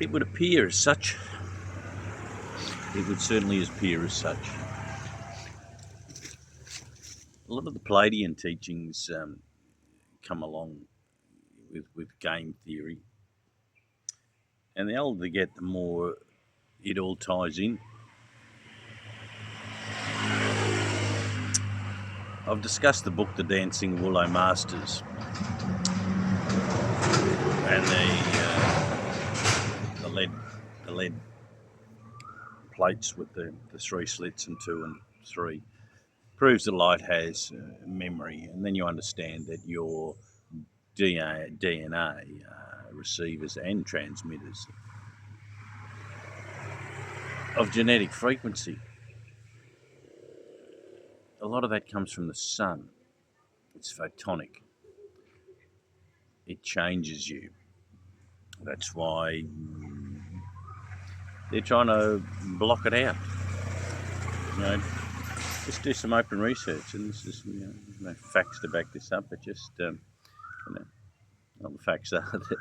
It would appear as such. It would certainly appear as such. A lot of the Palladian teachings come along with game theory, and the older they get, the more it all ties in. I've discussed the book The Dancing Woolo Masters and the lead plates with the 3 slits and 2 and 3 proves that light has memory, and then you understand that your DNA receivers and transmitters of genetic frequency. A lot of that comes from the sun. It's photonic. It changes you. That's why they're trying to block it out. Just do some open research, and this is no facts to back this up, but just all the facts are that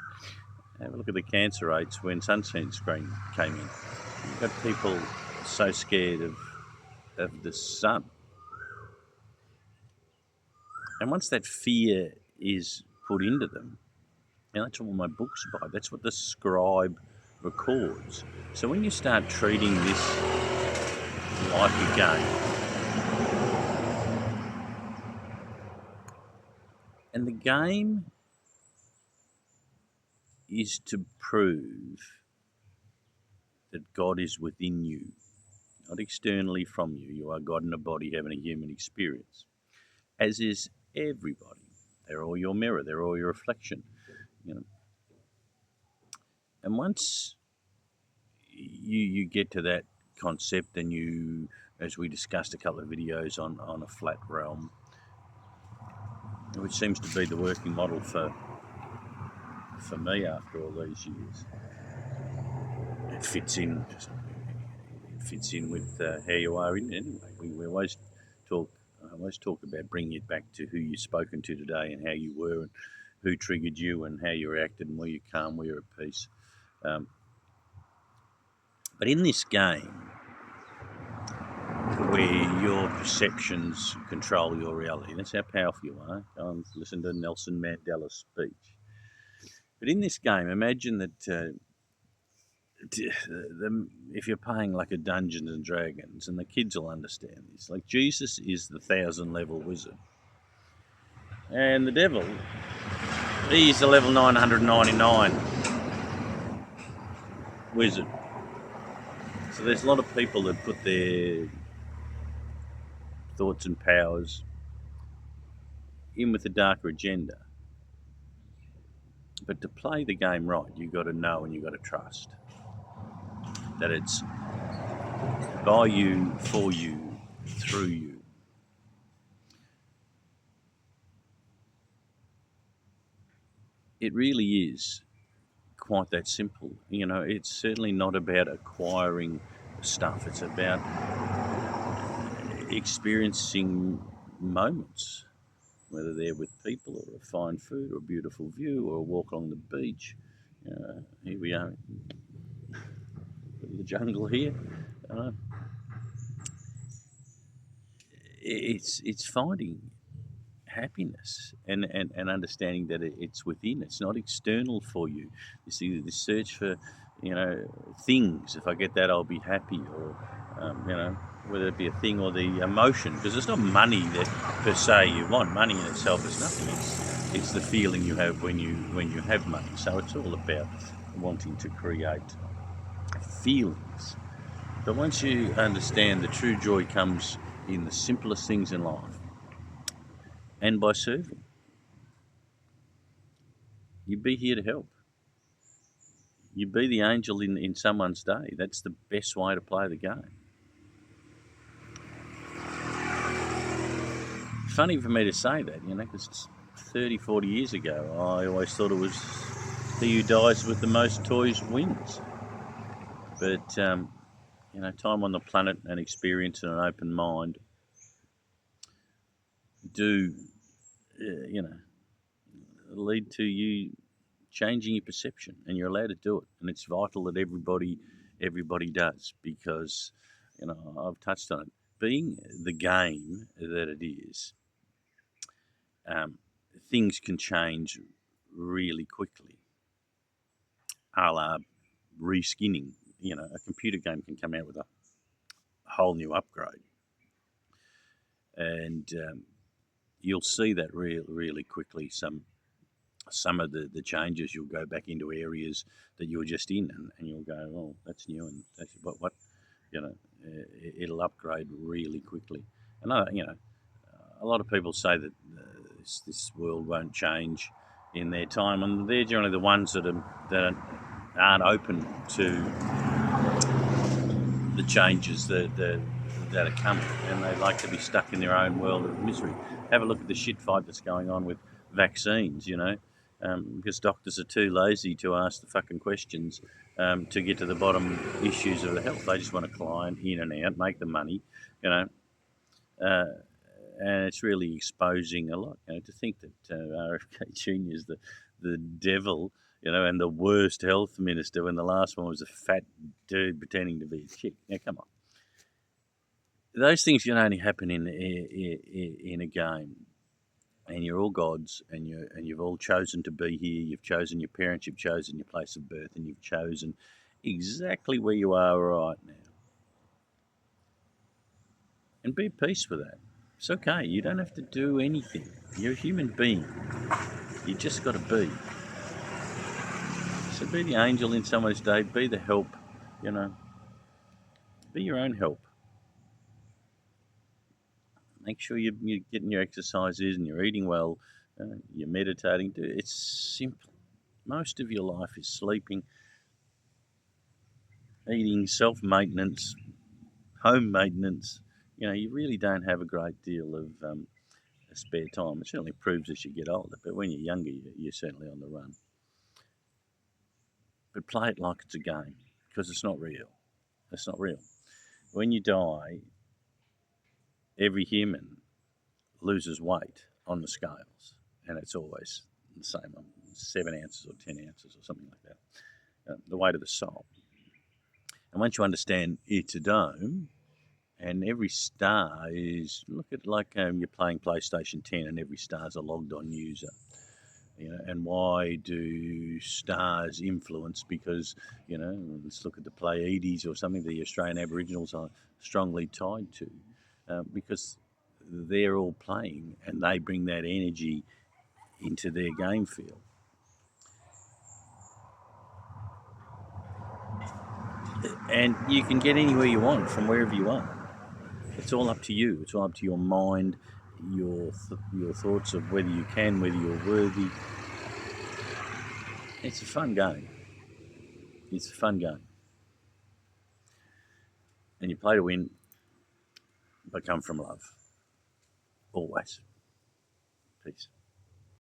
have a look at the cancer rates when sunshine screen came in. You've got people so scared of the sun. And once that fear is put into them, and that's what my book's about, that's what the scribe records. So when you start treating this like a game, and the game is to prove that God is within you, not externally from you. You are God in a body having a human experience, as is everybody. They're all your mirror. They're all your reflection. And once you get to that concept, and you, as we discussed a couple of videos on a flat realm, which seems to be the working model for me after all these years, it fits in with how you are in it anyway. We always talk about bringing it back to who you've spoken to today and how you were and who triggered you and how you reacted and were you calm, were you at peace. But in this game, where your perceptions control your reality, that's how powerful you are. Go and listen to Nelson Mandela's speech. But in this game, imagine that if you're playing like a Dungeons and Dragons, and the kids will understand this, like Jesus is the 1,000-level wizard, and the devil, he's the level 999 wizard. So there's a lot of people that put their thoughts and powers in with a darker agenda. But to play the game right, you've got to know and you've got to trust that it's by you, for you, through you. It really is quite that simple. It's certainly not about acquiring stuff. It's about experiencing moments, whether they're with people or a fine food or a beautiful view or a walk along the beach. Here we are in the jungle here. It's finding happiness and understanding that it's within. It's not external for you. You see, the search for things. If I get that, I'll be happy, or whether it be a thing or the emotion, because it's not money that per se you want. Money in itself is nothing. It's the feeling you have when you have money. So it's all about wanting to create feelings. But once you understand, the true joy comes in the simplest things in life, and by serving. You be here to help. You be the angel in someone's day. That's the best way to play the game. Funny for me to say that, because 30, 40 years ago, I always thought it was he who dies with the most toys wins. But, time on the planet and experience and an open mind do, lead to you changing your perception, and you're allowed to do it. And it's vital that everybody does, because I've touched on it. Being the game that it is, things can change really quickly. A la reskinning. A computer game can come out with a whole new upgrade, and you'll see that really quickly. Some of the changes, you'll go back into areas that you were just in, and you'll go, oh, that's new, and that's what it'll upgrade really quickly. And a lot of people say that this world won't change in their time, and they're generally the ones that aren't open to the changes that are coming, and they like to be stuck in their own world of misery. Have a look at the shit fight that's going on with vaccines, because doctors are too lazy to ask the fucking questions to get to the bottom issues of the health. They just want to climb in and out, make the money, and it's really exposing a lot. To think that RFK Jr. is the devil, and the worst health minister, when the last one was a fat dude pretending to be a chick. Now, come on. Those things can only happen in a game, and you're all gods, and you've all chosen to be here. You've chosen your parents, you've chosen your place of birth, and you've chosen exactly where you are right now. And be at peace with that. It's okay. You don't have to do anything. You're a human being. You just got to be. So be the angel in someone's day. Be the help. Be your own help. Make sure you're getting your exercises and you're eating well. You're meditating. It's simple. Most of your life is sleeping, eating, self-maintenance, home maintenance. You really don't have a great deal of spare time. It certainly proves as you get older, but when you're younger, you're certainly on the run. But play it like it's a game, because it's not real. It's not real. When you die, every human loses weight on the scales, and it's always the same, 7 ounces or 10 ounces or something like that, the weight of the soul. And once you understand it's a dome, and every star is, look at it like you're playing PlayStation 10 and every star is a logged on user. And why do stars influence? Because, let's look at the Pleiades or something the Australian Aboriginals are strongly tied to, because they're all playing and they bring that energy into their game field. And you can get anywhere you want from wherever you are. It's all up to you. It's all up to your mind, your thoughts of whether you can, whether you're worthy. It's a fun game. It's a fun game. And you play to win, but come from love. Always. Peace.